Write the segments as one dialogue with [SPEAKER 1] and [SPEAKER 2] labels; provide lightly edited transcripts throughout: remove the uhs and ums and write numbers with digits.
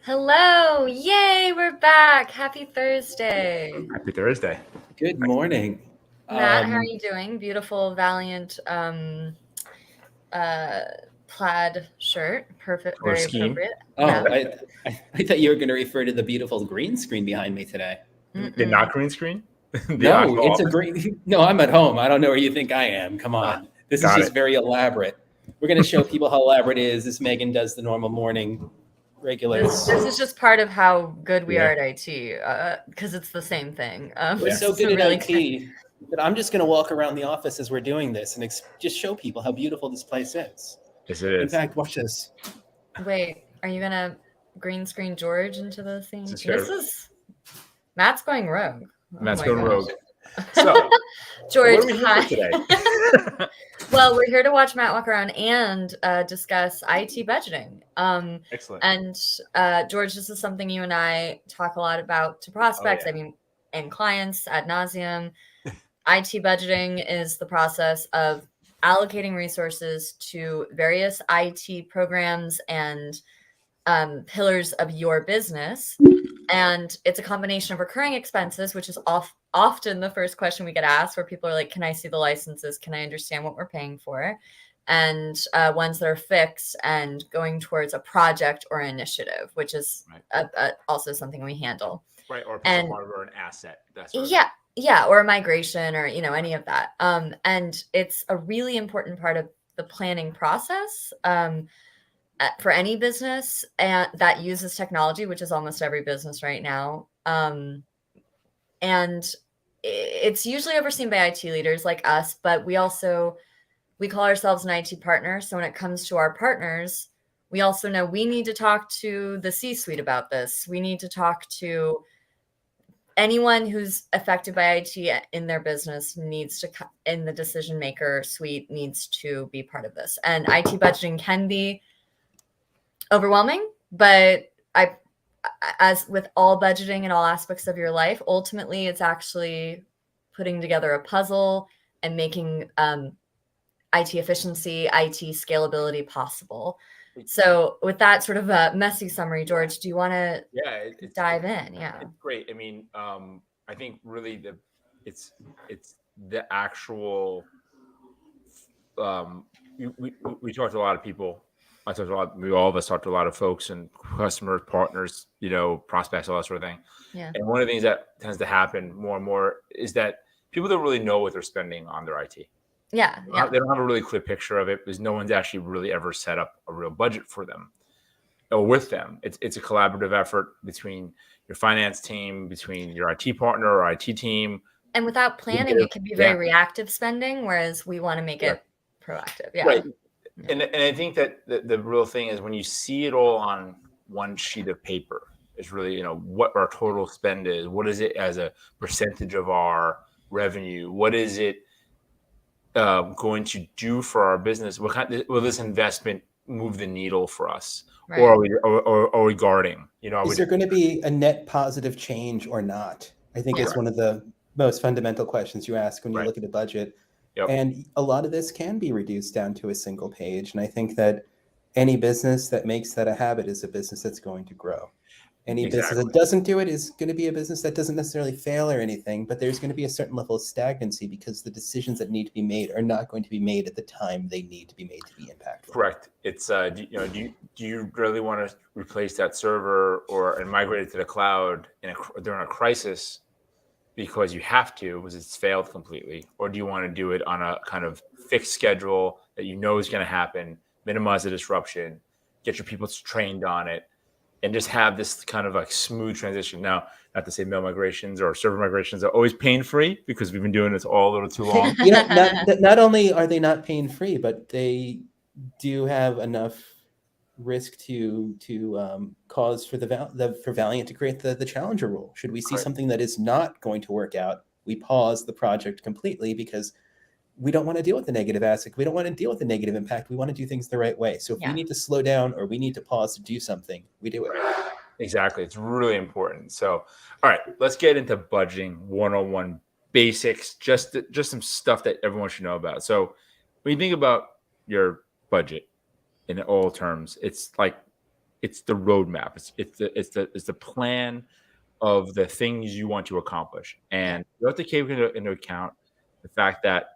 [SPEAKER 1] Hello! Yay, we're back. Happy Thursday.
[SPEAKER 2] Happy Thursday.
[SPEAKER 3] Good morning.
[SPEAKER 1] Matt, how are you doing? Beautiful, valiant plaid shirt. Perfect,
[SPEAKER 2] Or
[SPEAKER 1] very
[SPEAKER 2] scheme.
[SPEAKER 1] appropriate.
[SPEAKER 3] Oh,
[SPEAKER 1] Yeah.
[SPEAKER 3] I thought you were going to refer to the beautiful green screen behind me today.
[SPEAKER 2] The not green screen?
[SPEAKER 3] No, it's a green. No, I'm at home. I don't know where you think I am. Come on. This is just very elaborate. We're going to show people how elaborate it is. This Megan does the normal morning regulars.
[SPEAKER 1] This is just part of how good we are at IT, because it's the same thing.
[SPEAKER 3] We're so good at IT that I'm just going to walk around the office as we're doing this and just show people how beautiful this place is.
[SPEAKER 2] Yes, it is.
[SPEAKER 3] In fact, watch this.
[SPEAKER 1] Wait, are you going to green screen George into the thing?
[SPEAKER 2] This
[SPEAKER 1] is Matt's going rogue.
[SPEAKER 2] Matt's going rogue. So,
[SPEAKER 1] George,
[SPEAKER 2] what are we here for today?
[SPEAKER 1] Well, we're here to watch Matt walk around and discuss IT budgeting.
[SPEAKER 2] Excellent.
[SPEAKER 1] And George, this is something you and I talk a lot about to prospects.
[SPEAKER 2] Oh, yeah.
[SPEAKER 1] I mean, and clients ad nauseum. IT budgeting is the process of allocating resources to various IT programs and pillars of your business. And it's a combination of recurring expenses, which is often the first question we get asked, where people are like, can I see the licenses? Can I understand what we're paying for? And ones that are fixed and going towards a project or initiative, which is also something we handle.
[SPEAKER 2] Right, or a piece of hardware or an asset. That's
[SPEAKER 1] Yeah, or a migration or, any of that. And it's a really important part of the planning process for any business that uses technology, which is almost every business right now. And it's usually overseen by IT leaders like us, but we call ourselves an IT partner. So when it comes to our partners, we also know we need to talk to the C-suite about this. We need to talk to anyone who's affected by IT in their business in the decision maker suite needs to be part of this. And IT budgeting can be overwhelming, but as with all budgeting in all aspects of your life, ultimately it's actually putting together a puzzle and making IT efficiency, IT scalability possible. So with that sort of a messy summary, George, do you want to dive in? Yeah,
[SPEAKER 2] it's great. I mean, I think really it's the actual. We talked to a lot of people. All of us talked to a lot of folks and customers, partners, prospects, all that sort of thing.
[SPEAKER 1] Yeah.
[SPEAKER 2] And one of the things that tends to happen more and more is that people don't really know what they're spending on their IT.
[SPEAKER 1] Yeah.
[SPEAKER 2] They don't have a really clear picture of it because no one's actually really ever set up a real budget for them or with them. It's a collaborative effort between your finance team, between your IT partner or IT team.
[SPEAKER 1] And without planning, it can be very reactive spending, whereas we want to make it proactive. Yeah.
[SPEAKER 2] Right. And I think that the real thing is when you see it all on one sheet of paper, it's really, what our total spend is. What is it as a percentage of our revenue? What is it going to do for our business? Will this investment move the needle for us? Right. Or are we guarding?
[SPEAKER 4] Is there going to be a net positive change or not? I think it's one of the most fundamental questions you ask when you look at a budget.
[SPEAKER 2] Yep.
[SPEAKER 4] And a lot of this can be reduced down to a single page. And I think that any business that makes that a habit is a business that's going to grow. Any business that doesn't do it is going to be a business that doesn't necessarily fail or anything, but there's going to be a certain level of stagnancy because the decisions that need to be made are not going to be made at the time they need to be made to be impactful.
[SPEAKER 2] Correct. It's do you really want to replace that server and migrate it to the cloud during a crisis because you have to because it's failed completely, or do you want to do it on a kind of fixed schedule that is going to happen, minimize the disruption, get your people trained on it, and just have this kind of like smooth transition? Now, not to say mail migrations or server migrations are always pain-free because we've been doing this all a little too long.
[SPEAKER 4] Not only are they not pain-free, but they do have enough risk to cause for for Valiant to create the Challenger rule? Should we see something that is not going to work out, we pause the project completely because we don't want to deal with the negative aspect. We don't want to deal with the negative impact. We want to do things the right way. So if we need to slow down or we need to pause to do something, we do it.
[SPEAKER 2] Exactly. It's really important. So, all right, let's get into budgeting 101 basics, just some stuff that everyone should know about. So when you think about your budget in all terms, it's like, it's the roadmap. It's the plan of the things you want to accomplish. And you have to take into account the fact that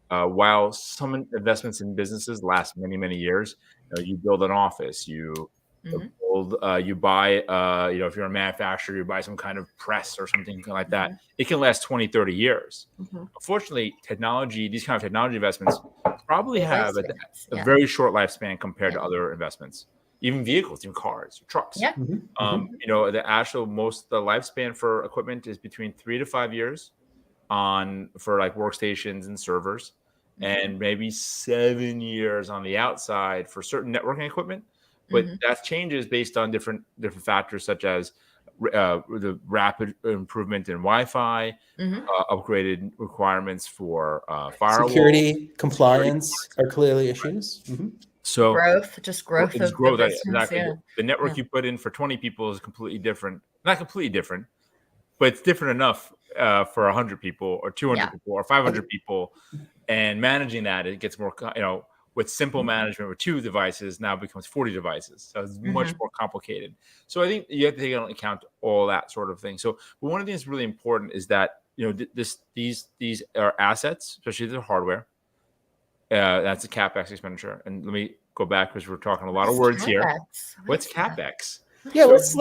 [SPEAKER 2] while some investments in businesses last many, many years, you build an office, you build, you buy, if you're a manufacturer, you buy some kind of press or something like that. It can last 20, 30 years. Unfortunately, these kind of technology investments probably have a very short lifespan compared to other investments, even vehicles, even cars, trucks. The the lifespan for equipment is between 3 to 5 years for like workstations and servers, and maybe 7 years on the outside for certain networking equipment. But that changes based on different factors, such as the rapid improvement in Wi-Fi, upgraded requirements for firewall,
[SPEAKER 4] security, compliance are clearly issues.
[SPEAKER 2] So
[SPEAKER 1] growth of
[SPEAKER 2] growth.
[SPEAKER 1] the business,
[SPEAKER 2] Exactly. The network you put in for 20 people is completely different. Not completely different, but it's different enough for 100 people or 200 people or 500 people. And managing that, it gets more, with simple management with 2 devices now becomes 40 devices. So it's much more complicated. So I think you have to take into account all that sort of thing. So one of the things that's really important is that, these are assets, especially the hardware. That's a CapEx expenditure. And let me go back because we're talking a lot of words here. What's CapEx?
[SPEAKER 4] Yeah, let's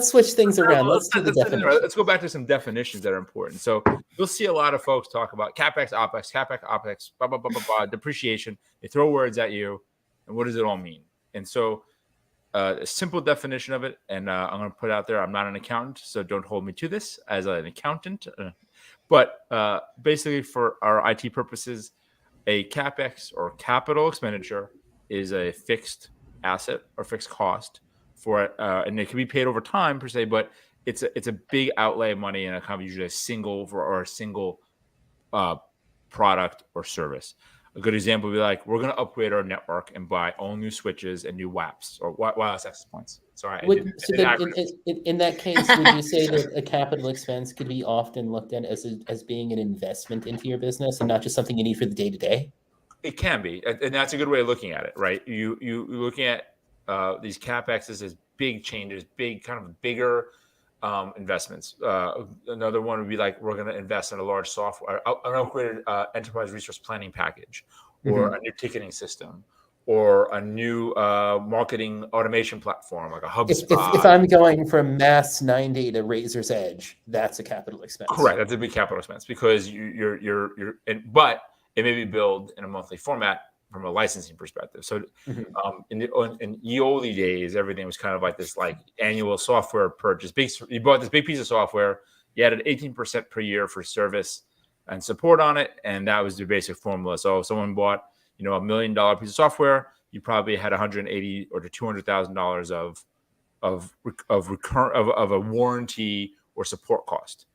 [SPEAKER 4] switch things around. Let's do the definition.
[SPEAKER 2] Let's go back to some definitions that are important. So you'll see a lot of folks talk about CapEx, OpEx, blah, blah, blah, blah, blah, depreciation. They throw words at you, and what does it all mean? And so a simple definition of it, and I'm going to put out there, I'm not an accountant, so don't hold me to this as an accountant. But basically, for our IT purposes, a CapEx or capital expenditure is a fixed asset or fixed cost for it, and it can be paid over time per se, but it's a big outlay of money in a kind of usually a single product or service. A good example would be like, we're going to upgrade our network and buy all new switches and new WAPs or wireless access points. Sorry.
[SPEAKER 4] In that case, would you say that a capital expense could be often looked at as being an investment into your business and not just something you need for the day to day?
[SPEAKER 2] It can be, and that's a good way of looking at it, right? You looking at these CapExes as big changes, bigger investments. Another one would be like, we're going to invest in a large software, an upgraded enterprise resource planning package, or a new ticketing system, or a new marketing automation platform, like a HubSpot.
[SPEAKER 4] If I'm going from Mass 90 to Razor's Edge, that's a capital expense.
[SPEAKER 2] Correct. That's a big capital expense because but it may be billed in a monthly format from a licensing perspective. So in ye olde days, everything was kind of like this annual software purchase. You bought this big piece of software, you added 18% per year for service and support on it, and that was the basic formula. So if someone bought $1 million piece of software, you probably had $180,000 or to $200,000 of a warranty or support cost.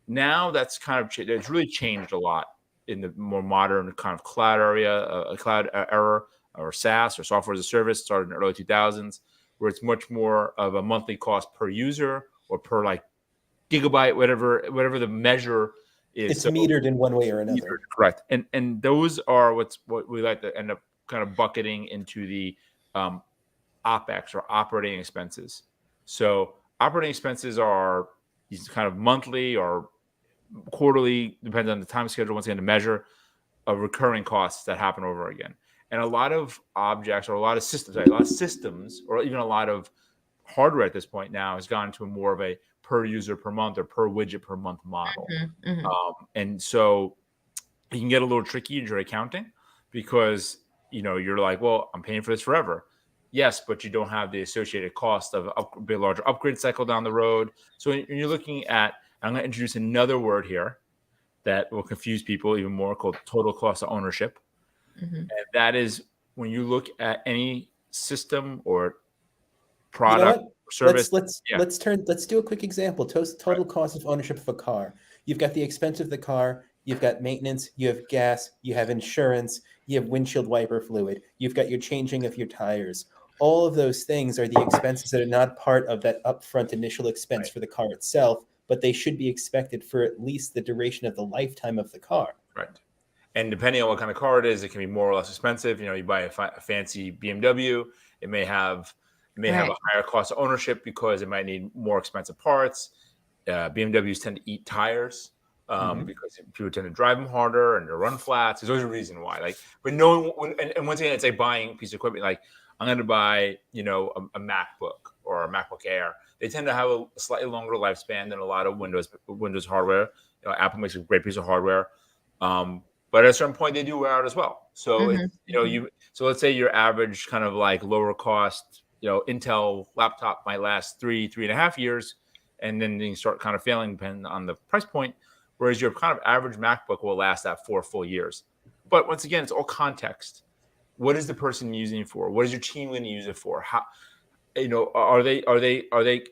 [SPEAKER 2] Now that's it's really changed a lot in the more modern kind of cloud era, or SaaS or software as a service, started in the early 2000s, where it's much more of a monthly cost per user or per gigabyte, whatever the measure is.
[SPEAKER 4] It's metered in one way or another.
[SPEAKER 2] Correct. And those are what we like to end up kind of bucketing into the OpEx or operating expenses. So operating expenses are these kind of monthly or quarterly, depends on the time schedule, once again, to measure of recurring costs that happen over again. And a lot of objects or a lot of systems, or even a lot of hardware at this point now has gone to more of a per user per month or per widget per month model. And so you can get a little tricky in your accounting because, you're like, well, I'm paying for this forever. Yes, but you don't have the associated cost of a bit larger upgrade cycle down the road. So when you're looking at, I'm going to introduce another word here that will confuse people even more, called total cost of ownership. And that is when you look at any system or product or service.
[SPEAKER 4] Let's do a quick example. Total cost of ownership of a car. You've got the expense of the car, you've got maintenance, you have gas, you have insurance, you have windshield wiper fluid, you've got your changing of your tires. All of those things are the expenses that are not part of that upfront initial expense for the car itself, but they should be expected for at least the duration of the lifetime of the car.
[SPEAKER 2] Right. And depending on what kind of car it is, it can be more or less expensive. You buy a fancy BMW, it may have a higher cost of ownership because it might need more expensive parts. BMWs tend to eat tires because people tend to drive them harder and to run flats. There's always a reason why. But and once again, it's like buying a piece of equipment. Like I'm going to buy, a MacBook or a MacBook Air. They tend to have a slightly longer lifespan than a lot of Windows hardware. Apple makes a great piece of hardware, but at a certain point they do wear out as well. So so let's say your average kind of like lower cost, Intel laptop might last 3.5 years. And then you start kind of failing depending on the price point, whereas your kind of average MacBook will last that 4 full years. But once again, it's all context. What is the person using it for? What is your team going to use it for? How, are the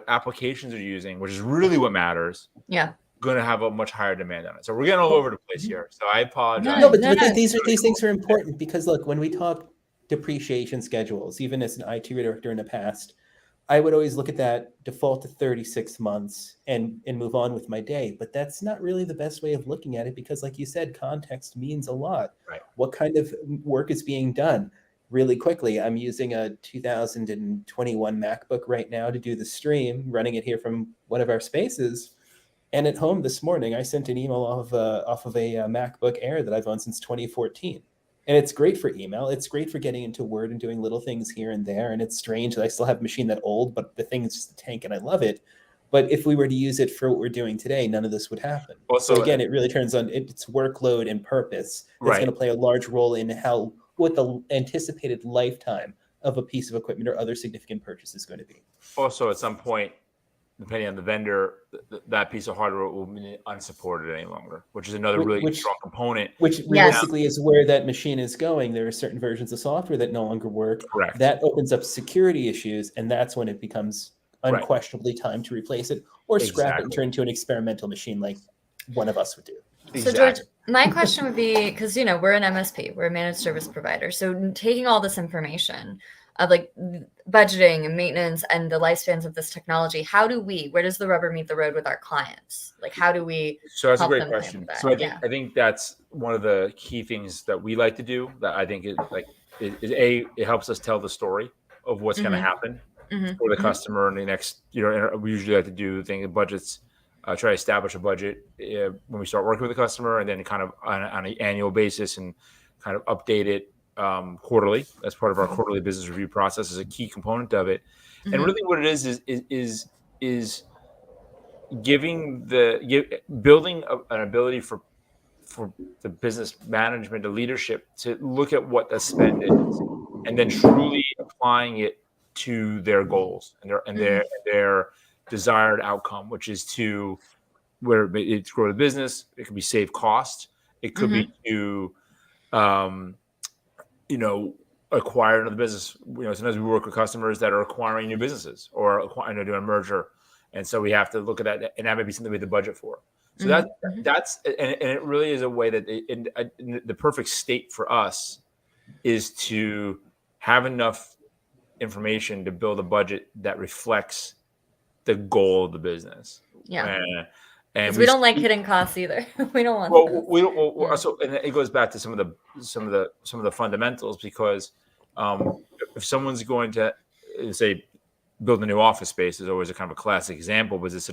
[SPEAKER 2] applications they're using, which is really what matters?
[SPEAKER 1] Yeah.
[SPEAKER 2] Going to have a much higher demand on it. So we're getting all over the place here. So I apologize.
[SPEAKER 4] No, but these things are important because look, when we talk depreciation schedules, even as an IT director in the past, I would always look at that default to 36 months and move on with my day. But that's not really the best way of looking at it because, like you said, context means a lot.
[SPEAKER 2] Right.
[SPEAKER 4] What kind of work is being done? Really quickly, I'm using a 2021 MacBook right now to do the stream, running it here from one of our spaces. And at home this morning, I sent an email off of a MacBook Air that I've owned since 2014. And it's great for email. It's great for getting into Word and doing little things here and there. And it's strange that I still have a machine that old, but the thing is just a tank and I love it. But if we were to use it for what we're doing today, none of this would happen.
[SPEAKER 2] Also,
[SPEAKER 4] so again, it really turns on its workload and purpose. It's going to play a large role in what the anticipated lifetime of a piece of equipment or other significant purchase is going to be.
[SPEAKER 2] Also, at some point, depending on the vendor, that piece of hardware will be unsupported any longer, which is another really strong component.
[SPEAKER 4] Which realistically is where that machine is going. There are certain versions of software that no longer work.
[SPEAKER 2] Correct.
[SPEAKER 4] That opens up security issues, and that's when it becomes unquestionably time to replace it or scrap it and turn into an experimental machine like one of us would do.
[SPEAKER 1] So George, my question would be, because we're an MSP, we're a managed service provider. So taking all this information of like budgeting and maintenance and the lifespans of this technology, where does the rubber meet the road with our clients? Like, how do we?
[SPEAKER 2] So that's a great question. So I think that's one of the key things that we like to do. That I think it helps us tell the story of what's going to happen for the customer in the next. We usually like to do budgets. Try to establish a budget when we start working with the customer, and then kind of on an annual basis and kind of update it quarterly. That's part of our quarterly business review process, is a key component of it. And really what it is building an ability for the business management, the leadership to look at what the spend is and then truly applying it to their goals and their desired outcome, which is to where it's grow the business. It could be save cost. It could be to acquire another business. Sometimes we work with customers that are acquiring new businesses or doing a merger, and so we have to look at that, and that may be something we have to budget for. So that's and it really is a way that the perfect state for us is to have enough information to build a budget that reflects the goal of the business. Yeah.
[SPEAKER 1] And we don't like hitting costs either. We don't want.
[SPEAKER 2] So and it goes back to some of the fundamentals, because if someone's going to say build a new office space, is always a kind of a classic example, because it's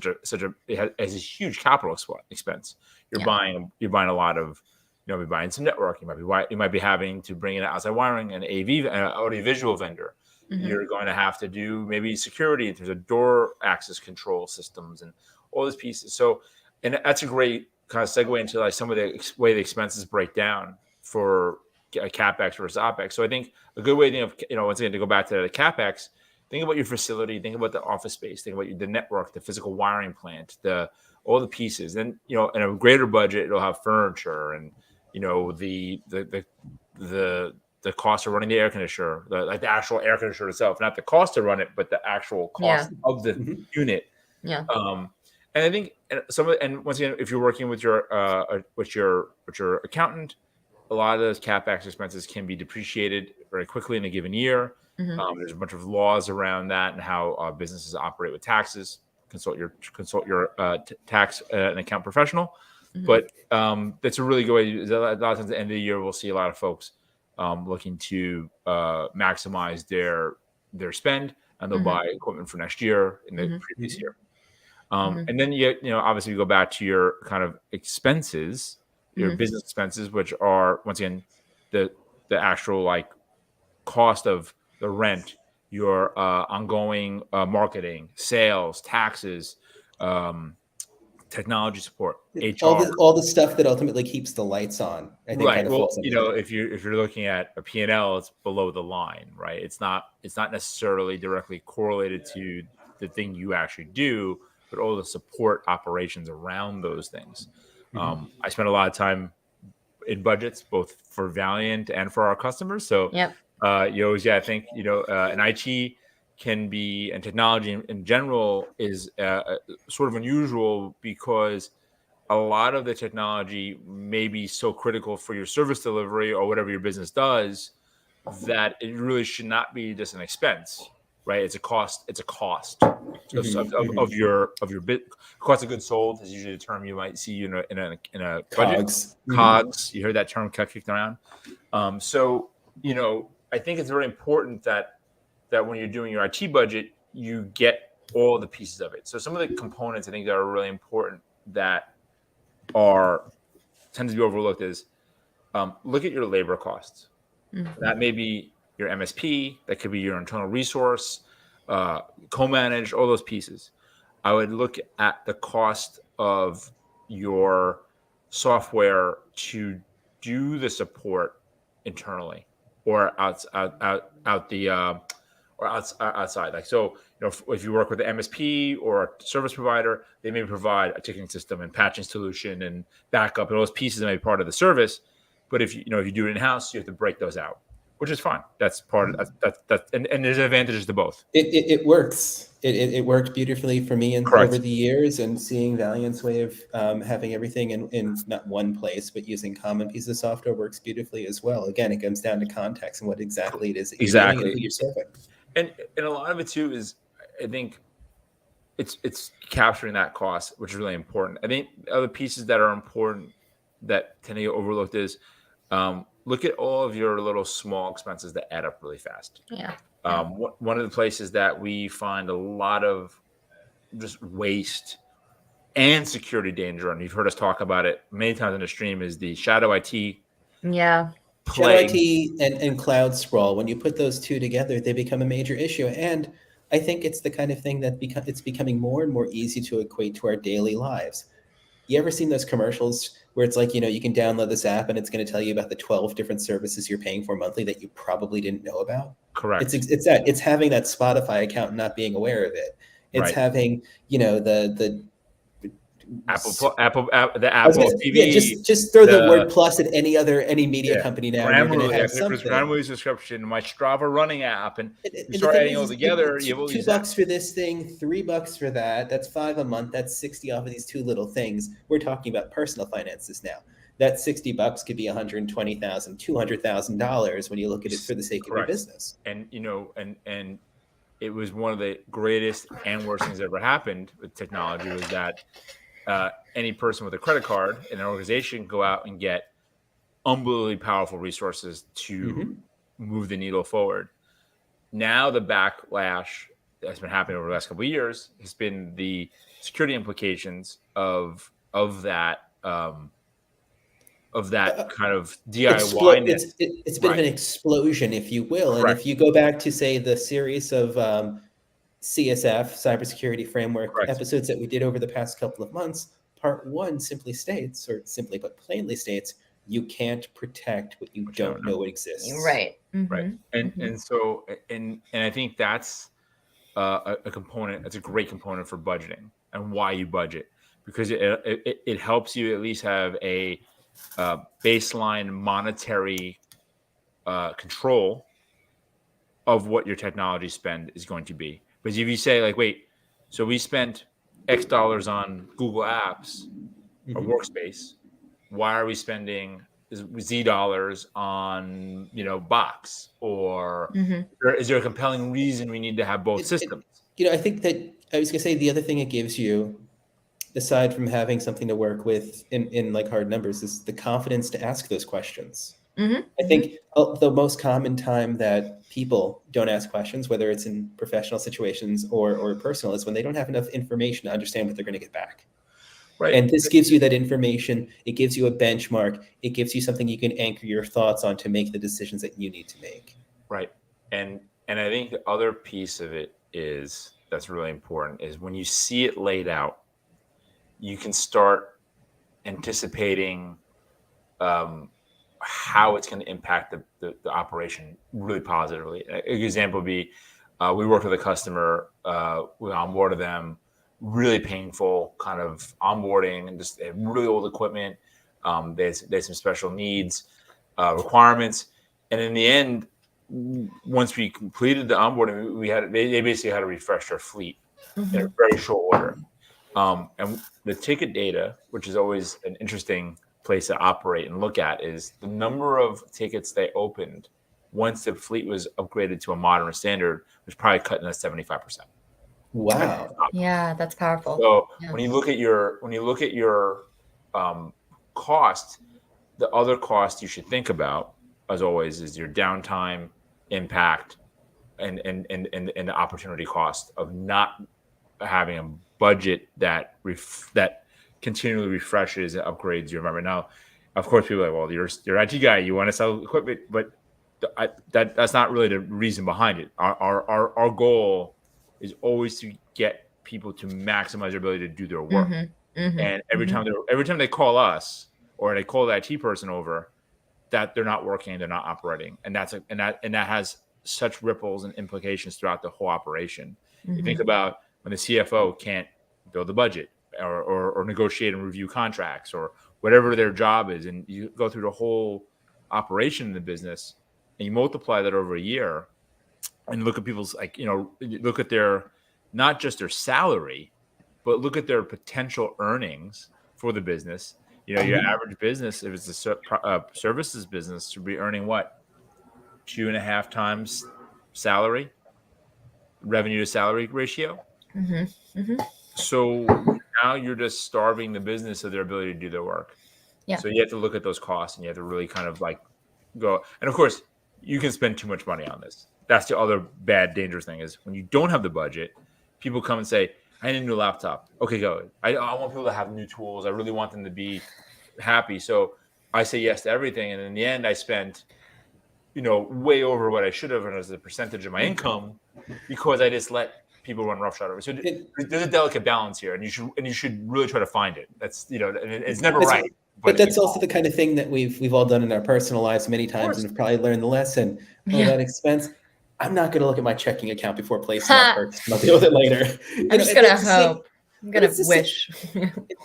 [SPEAKER 2] it has a huge capital expense. You're buying a lot of, you're buying some networking. You might be having to bring in outside wiring, an audiovisual vendor. You're going to have to do maybe security in terms of door access control systems and all these pieces. So, and that's a great kind of segue into like some of the way the expenses break down for CapEx versus OpEx. So I think a good way to think of, once again, to go back to the CapEx, think about your facility, think about the office space, think about the network, the physical wiring plant, all the pieces. Then, in a greater budget, it'll have furniture and, the the cost of running the air conditioner, like the actual air conditioner itself, not the cost to run it, but the actual cost of the unit.
[SPEAKER 1] Yeah.
[SPEAKER 2] And I think and once again, if you're working with your accountant, a lot of those CapEx expenses can be depreciated very quickly in a given year. There's a bunch of laws around that and how businesses operate with taxes. Consult your tax and account professional. But that's a really good way. A lot of times at the end of the year, we'll see a lot of folks looking to maximize their spend, and they'll buy equipment for next year in the previous year. And then obviously you go back to your kind of expenses, your business expenses, which are once again the actual like cost of the rent, your ongoing marketing, sales, taxes, technology support, HR,
[SPEAKER 4] all the stuff that ultimately keeps the lights on. I think
[SPEAKER 2] right.
[SPEAKER 4] kind of
[SPEAKER 2] Well,
[SPEAKER 4] falls into
[SPEAKER 2] if you're looking at a P&L, it's below the line, right? It's not necessarily directly correlated to the thing you actually do, but all the support operations around those things. I spent a lot of time in budgets, both for Valiant and for our customers. So I think an IT can be, and technology in general is sort of unusual because a lot of the technology may be so critical for your service delivery or whatever your business does that it really should not be just an expense, right? It's a cost. It's a cost of your cost of goods sold is usually a term you might see in a budget.
[SPEAKER 4] COGS.
[SPEAKER 2] COGS. You heard that term kicked around. So I think it's very important that when you're doing your IT budget, you get all the pieces of it. So some of the components I think that are really important that tend to be overlooked is look at your labor costs. That may be your MSP, that could be your internal resource, co-managed, all those pieces. I would look at the cost of your software to do the support internally or outside. Like, so, if you work with an MSP or a service provider, they may provide a ticketing system and patching solution and backup and all those pieces that may be part of the service. But if you do it in-house, you have to break those out, which is fine. That's part of that. And there's advantages to both.
[SPEAKER 4] It works. It worked beautifully for me over the years, and seeing Valiant's way of having everything in not one place, but using common pieces of software works beautifully as well. Again, it comes down to context and what exactly it is that you're doing and who you're serving.
[SPEAKER 2] And a lot of it too is, I think, it's capturing that cost, which is really important. I think other pieces that are important that tend to get overlooked is look at all of your little small expenses that add up really fast.
[SPEAKER 1] Yeah.
[SPEAKER 2] One of the places that we find a lot of just waste and security danger, and you've heard us talk about it many times in the stream, is the shadow IT.
[SPEAKER 1] Yeah.
[SPEAKER 4] Shadow IT and cloud sprawl. When you put those two together, they become a major issue. And I think it's the kind of thing that it's becoming more and more easy to equate to our daily lives. You ever seen those commercials where it's like, you can download this app and it's going to tell you about the 12 different services you're paying for monthly that you probably didn't know about?
[SPEAKER 2] Correct.
[SPEAKER 4] It's having that Spotify account and not being aware of it. It's having, the
[SPEAKER 2] Apple TV.
[SPEAKER 4] Yeah, just throw the word plus at any media company now.
[SPEAKER 2] Grammarly subscription, my Strava running app, and you start adding all together. You have all these
[SPEAKER 4] $2 for this thing, $3 for that. That's $5 a month. That's 60 off of these two little things. We're talking about personal finances now. That $60 could be $120,000, $200,000 when you look at it for the sake of your business.
[SPEAKER 2] And and it was one of the greatest and worst things that ever happened with technology was that. Any person with a credit card in an organization go out and get unbelievably powerful resources to move the needle forward. Now the backlash that's been happening over the last couple of years has been the security implications of that kind of DIY.
[SPEAKER 4] It's been an explosion, if you will. And if you go back to, say, the series of CSF, Cybersecurity Framework episodes that we did over the past couple of months, part 1 simply states, or simply but plainly states, you can't protect what you don't know exists.
[SPEAKER 1] Right.
[SPEAKER 2] Right. And so I think that's a component. That's a great component for budgeting and why you budget, because it helps you at least have a baseline monetary control of what your technology spend is going to be. Because if you say like, wait, so we spent X dollars on Google Apps or Workspace, why are we spending Z dollars on, Box? Or is there a compelling reason we need to have both systems?
[SPEAKER 4] I think that I was going to say the other thing it gives you, aside from having something to work with in like hard numbers, is the confidence to ask those questions. I think the most common time that people don't ask questions, whether it's in professional situations or personal, is when they don't have enough information to understand what they're going to get back. Right. And this gives you that information. It gives you a benchmark. It gives you something you can anchor your thoughts on to make the decisions that you need to make.
[SPEAKER 2] Right. And I think the other piece of it that's really important is when you see it laid out, you can start anticipating how it's going to impact the operation really positively. An example would be we worked with a customer, we onboarded them, really painful kind of onboarding, and just really old equipment. They had some special needs, requirements. And in the end, once we completed the onboarding, they basically had to refresh their fleet in a very short order. And the ticket data, which is always an interesting place to operate and look at, is the number of tickets they opened once the fleet was upgraded to a modern standard was probably cutting at 75%.
[SPEAKER 4] Wow.
[SPEAKER 1] Yeah, that's powerful.
[SPEAKER 2] So when you look at your cost, the other cost you should think about, as always, is your downtime impact and the opportunity cost of not having a budget that continually refreshes and upgrades your environment. Now, of course, people are like, well, you're an IT guy, you want to sell equipment, but that's not really the reason behind it. Our goal is always to get people to maximize their ability to do their work. And every time they call us or they call the IT person over, that they're not working, they're not operating, and that has such ripples and implications throughout the whole operation. You think about when the CFO can't build the budget or negotiate and review contracts or whatever their job is, and you go through the whole operation in the business and you multiply that over a year and look at people's look at their, not just their salary, but look at their potential earnings for the business. Your average business, if it's a services business, should be earning what? 2.5 times salary, revenue to salary ratio. So now you're just starving the business of their ability to do their work. Yeah. So you have to look at those costs and you have to really kind of like go. And of course, you can spend too much money on this. That's the other bad, dangerous thing is when you don't have the budget, people come and say, I need a new laptop. Okay, go. I want people to have new tools. I really want them to be happy. So I say yes to everything. And in the end, I spent, way over what I should have as a percentage of my income because I just let people run roughshod over. So there's a delicate balance here, and you should really try to find it. That's it's never right.
[SPEAKER 4] But that's also the kind of thing that we've all done in our personal lives many times, and we've probably learned the lesson. That expense, I'm not going to look at my checking account before placing that purchase. I'll deal with it later.
[SPEAKER 1] I'm just going to hope. I'm going to wish.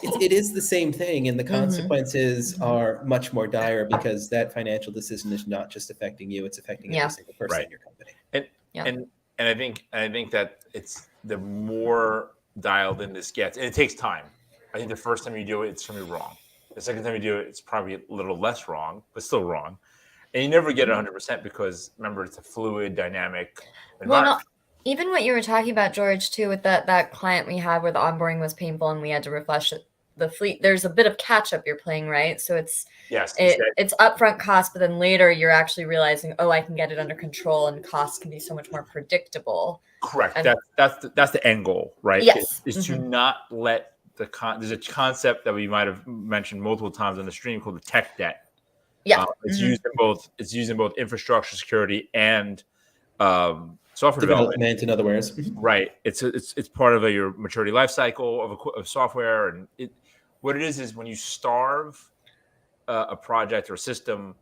[SPEAKER 4] It is the same thing, and the consequences are much more dire because that financial decision is not just affecting you; it's affecting every single person in your company.
[SPEAKER 2] And I think that it's the more dialed in this gets, and it takes time. I think the first time you do it, it's going to be wrong. The second time you do it, it's probably a little less wrong, but still wrong. And you never get 100% because remember, it's a fluid, dynamic environment.
[SPEAKER 1] Well, even what you were talking about, George, too, with that client we had where the onboarding was painful and we had to refresh the fleet. There's a bit of catch up you're playing, right? So it's upfront cost, but then later you're actually realizing, I can get it under control and costs can be so much more predictable.
[SPEAKER 2] Correct. And that's the end goal, right?
[SPEAKER 1] Yes.
[SPEAKER 2] Is to not let there's a concept that we might have mentioned multiple times on the stream called the tech debt.
[SPEAKER 1] Yeah.
[SPEAKER 2] It's used in both infrastructure security and software development.
[SPEAKER 4] In other words,
[SPEAKER 2] right? It's part of your maturity life cycle of software, and what it is when you starve a project or system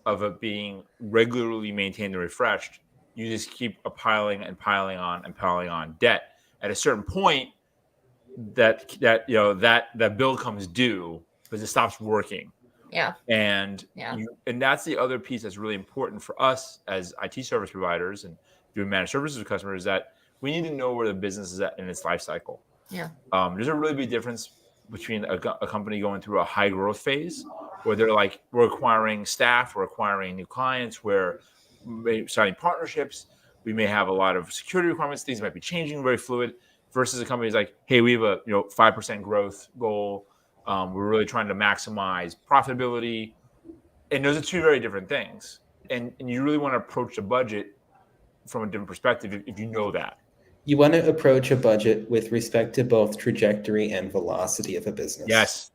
[SPEAKER 2] of it being regularly maintained and refreshed, you just keep piling on debt. At a certain point, that bill comes due because it stops working,
[SPEAKER 1] Yeah.
[SPEAKER 2] And
[SPEAKER 1] Yeah.
[SPEAKER 2] and that's the other piece that's really important for us as IT service providers and doing managed services with customers, that we need to know where the business is at in its life cycle.
[SPEAKER 1] Yeah.
[SPEAKER 2] There's a really big difference between a company going through a high growth phase where they're like, we're acquiring staff, we're acquiring new clients, we're signing partnerships, we may have a lot of security requirements, things might be changing, very fluid, versus a company's like, hey, we have a 5% growth goal. We're really trying to maximize profitability. And those are two very different things. And you really want to approach the budget from a different perspective if you know that.
[SPEAKER 3] You want to approach a budget with respect to both trajectory and velocity of a business.
[SPEAKER 2] Yes.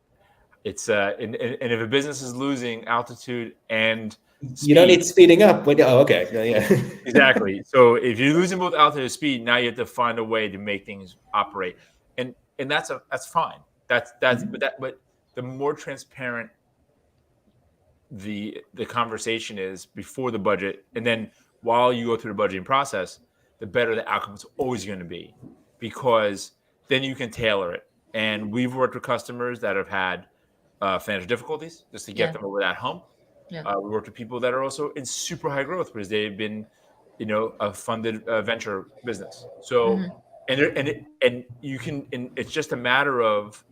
[SPEAKER 2] It's and if a business is losing altitude and speed,
[SPEAKER 3] you don't need speeding up. Okay. Yeah.
[SPEAKER 2] Exactly. So if you're losing both altitude and speed, now you have to find a way to make things operate. And that's fine. But the more transparent the conversation is before the budget, and then while you go through the budgeting process, the better the outcome is always going to be, because then you can tailor it. And we've worked with customers that have had financial difficulties just to get them over that hump. We worked with people that are also in super high growth because they've been, a funded venture business. So, and you can, and it's just a matter of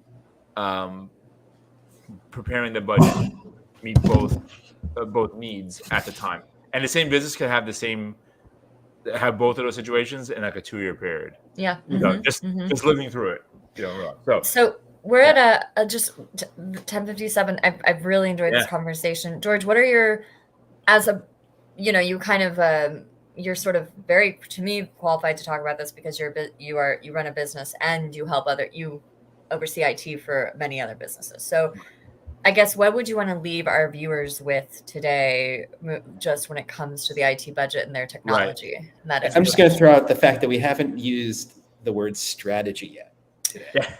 [SPEAKER 2] preparing the budget to meet both needs at the time. And the same business can have both of those situations in like a 2-year period.
[SPEAKER 1] Yeah.
[SPEAKER 2] Just living through it.
[SPEAKER 1] So we're at a just 10:57. I've really enjoyed this conversation. George, what are your, as a, you kind of, you're sort of very, to me, qualified to talk about this because you run a business and you oversee IT for many other businesses. So I guess what would you want to leave our viewers with today, just when it comes to the IT budget and their technology?
[SPEAKER 2] Right.
[SPEAKER 3] I'm just going to throw out the fact that we haven't used the word strategy yet today.
[SPEAKER 2] Yeah.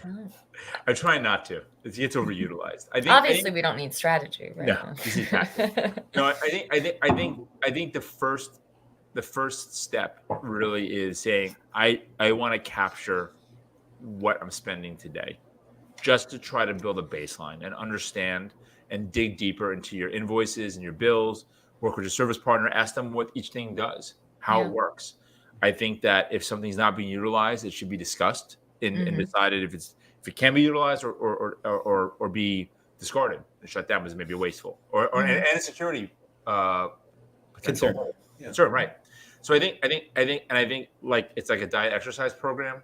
[SPEAKER 2] I try not to. It gets overutilized.
[SPEAKER 1] Obviously, we don't need strategy, right?
[SPEAKER 2] No, I think the first step really is saying I want to capture what I'm spending today, just to try to build a baseline and understand and dig deeper into your invoices and your bills. Work with your service partner, ask them what each thing does, how it works. I think that if something's not being utilized, it should be discussed and decided if it can be utilized or be discarded and shut down because it may be wasteful or and a security
[SPEAKER 3] concern.
[SPEAKER 2] Concern, right? So I think like it's like a diet exercise program.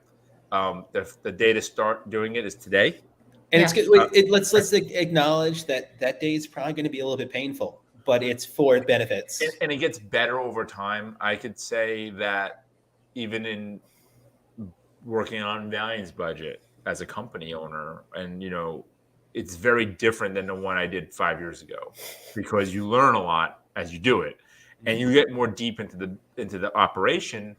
[SPEAKER 2] The day to start doing it is today.
[SPEAKER 3] And it's good. Let's acknowledge that day is probably going to be a little bit painful, but it's for benefits.
[SPEAKER 2] And it gets better over time. I could say that even in working on Valiant's budget as a company owner, and it's very different than the one I did 5 years ago, because you learn a lot as you do it, and you get more deep into the operation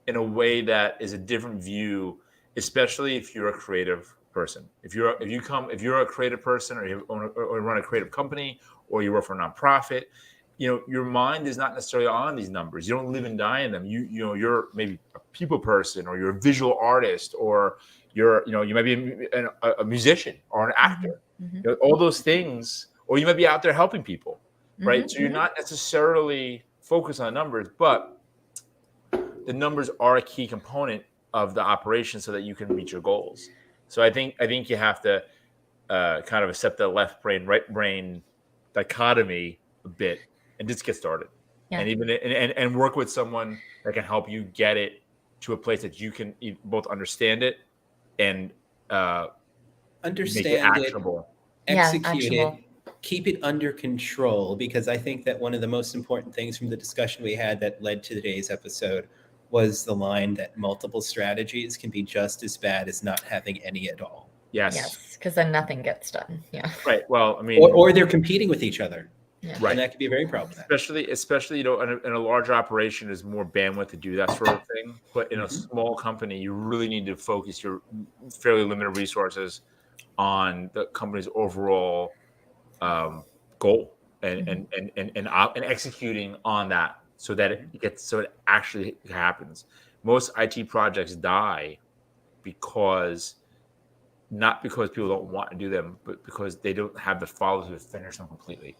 [SPEAKER 2] in a way that is a different view, especially if you're a creative person. If you're a creative person, or you run a creative company, or you work for a nonprofit, your mind is not necessarily on these numbers. You don't live and die in them. You're maybe a people person, or you're a visual artist, or you might be a musician or an actor. All those things, or you might be out there helping people, right? So you're not necessarily focused on numbers, but the numbers are a key component of the operation so that you can reach your goals. So I think you have to kind of accept the left brain, right brain dichotomy a bit and just get started. And even and work with someone that can help you get it to a place that you can both understand it and
[SPEAKER 3] understand
[SPEAKER 2] make it actionable.
[SPEAKER 3] Execute it, keep it under control, because I think that one of the most important things from the discussion we had that led to today's episode was the line that multiple strategies can be just as bad as not having any at all.
[SPEAKER 1] Yes, because then nothing gets done. Yeah.
[SPEAKER 2] Right. Well, I mean,
[SPEAKER 3] or they're competing with each other.
[SPEAKER 1] Yeah.
[SPEAKER 2] Right.
[SPEAKER 3] And that could be very problematic.
[SPEAKER 2] Especially in a larger operation, there's more bandwidth to do that sort of thing. But in a small company, you really need to focus your fairly limited resources on the company's overall goal and executing on that, so that it actually happens. Most IT projects die because not because people don't want to do them, but because they don't have the follow to finish them completely.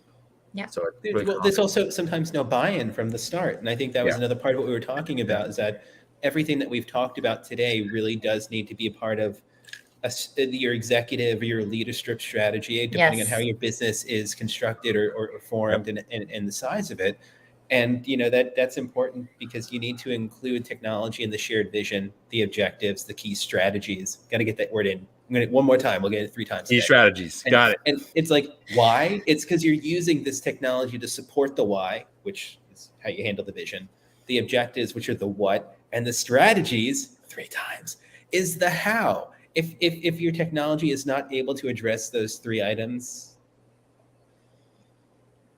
[SPEAKER 1] Yeah.
[SPEAKER 2] So it's really
[SPEAKER 3] There's also sometimes no buy-in from the start. And I think that was
[SPEAKER 2] Yeah.
[SPEAKER 3] another part of what we were talking about, is that everything that we've talked about today really does need to be a part of your executive or your leadership strategy, depending on
[SPEAKER 1] Yes.
[SPEAKER 3] how your business is constructed or formed and the size of it. And that's important because you need to include technology in the shared vision, the objectives, the key strategies. Got to get that word in. I'm going to one more time. We'll get it 3 times.
[SPEAKER 2] key strategies. Got it.
[SPEAKER 3] And it's like, why? It's because you're using this technology to support the why, which is how you handle the vision, the objectives, which are the what, and the strategies, 3 times, is the how. If your technology is not able to address those 3 items,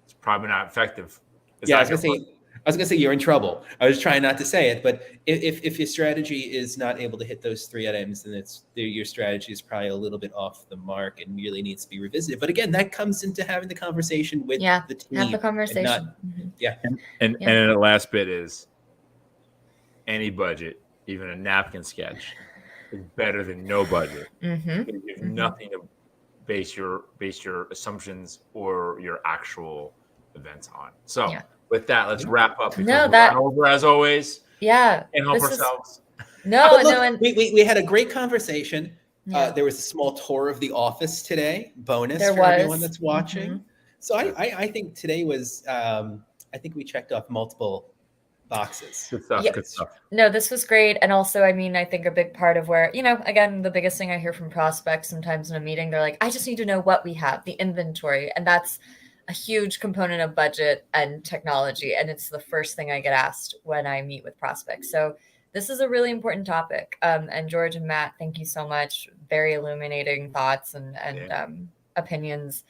[SPEAKER 2] It's probably not effective.
[SPEAKER 3] I was gonna say you're in trouble. I was trying not to say it, but if your strategy is not able to hit those 3 items, then your strategy is probably a little bit off the mark and really needs to be revisited. But again, that comes into having the conversation with the team.
[SPEAKER 1] Have the
[SPEAKER 3] and
[SPEAKER 1] conversation.
[SPEAKER 3] not-
[SPEAKER 2] And
[SPEAKER 1] Yeah.
[SPEAKER 2] and the last bit is any budget, even a napkin sketch, is better than no budget.
[SPEAKER 1] Mhm.
[SPEAKER 2] You have nothing to base your assumptions or your actual events on. So
[SPEAKER 1] Yeah.
[SPEAKER 2] with that, let's wrap up. Because
[SPEAKER 1] No,
[SPEAKER 2] we're
[SPEAKER 1] that-
[SPEAKER 2] run over as always.
[SPEAKER 1] Yeah.
[SPEAKER 2] And help
[SPEAKER 1] this is-
[SPEAKER 2] ourselves.
[SPEAKER 1] No,
[SPEAKER 3] But look,
[SPEAKER 1] no, and
[SPEAKER 3] we had a great conversation.
[SPEAKER 1] yeah.
[SPEAKER 3] There was a small tour of the office today, bonus
[SPEAKER 1] There
[SPEAKER 3] for everyone
[SPEAKER 1] was.
[SPEAKER 3] that's watching.
[SPEAKER 1] Mhm.
[SPEAKER 3] So I think today was, I think we checked off multiple boxes.
[SPEAKER 2] Good stuff.
[SPEAKER 1] Yeah.
[SPEAKER 2] Good stuff.
[SPEAKER 1] No, this was great. And also, I mean, I think a big part of where, again, the biggest thing I hear from prospects sometimes in a meeting, they're like, I just need to know what we have, the inventory. And that's a huge component of budget and technology. And it's the first thing I get asked when I meet with prospects. So this is a really important topic. And George and Matt, thank you so much. Very illuminating thoughts and opinions.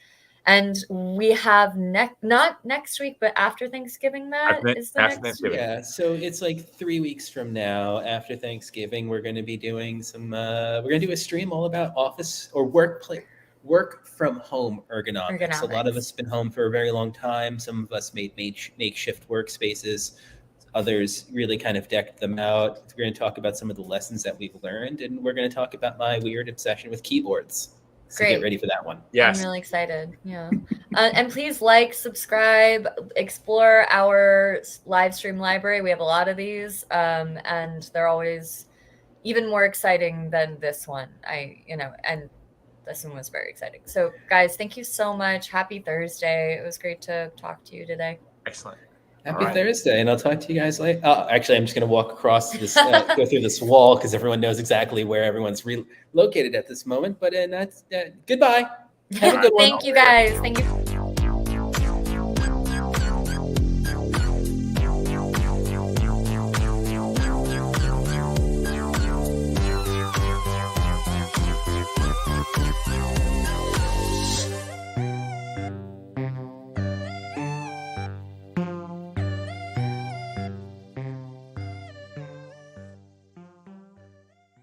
[SPEAKER 1] And we have not next week, but after Thanksgiving, Matt, is the
[SPEAKER 2] After
[SPEAKER 1] next
[SPEAKER 2] Thanksgiving.
[SPEAKER 3] Yeah, so it's like 3 weeks from now, after Thanksgiving, we're going to be doing we're going to do a stream all about office or work from home ergonomics. A lot of us have been home for a very long time. Some of us made makeshift workspaces. Others really kind of decked them out. We're going to talk about some of the lessons that we've learned, and we're going to talk about my weird obsession with keyboards. So
[SPEAKER 1] Great.
[SPEAKER 3] get ready for that one.
[SPEAKER 2] Yes.
[SPEAKER 1] I'm really excited. Yeah. And please subscribe, explore our live stream library. We have a lot of these, and they're always even more exciting than this one. And this one was very exciting. So guys, thank you so much. Happy Thursday. It was great to talk to you today.
[SPEAKER 2] Excellent.
[SPEAKER 3] Happy
[SPEAKER 2] All right.
[SPEAKER 3] Thursday, and I'll talk to you guys later. Oh, actually, I'm just going to walk across this, go through this wall because everyone knows exactly where everyone's located at this moment. But that's goodbye. Have a good one.
[SPEAKER 1] Thank you guys. Thank you.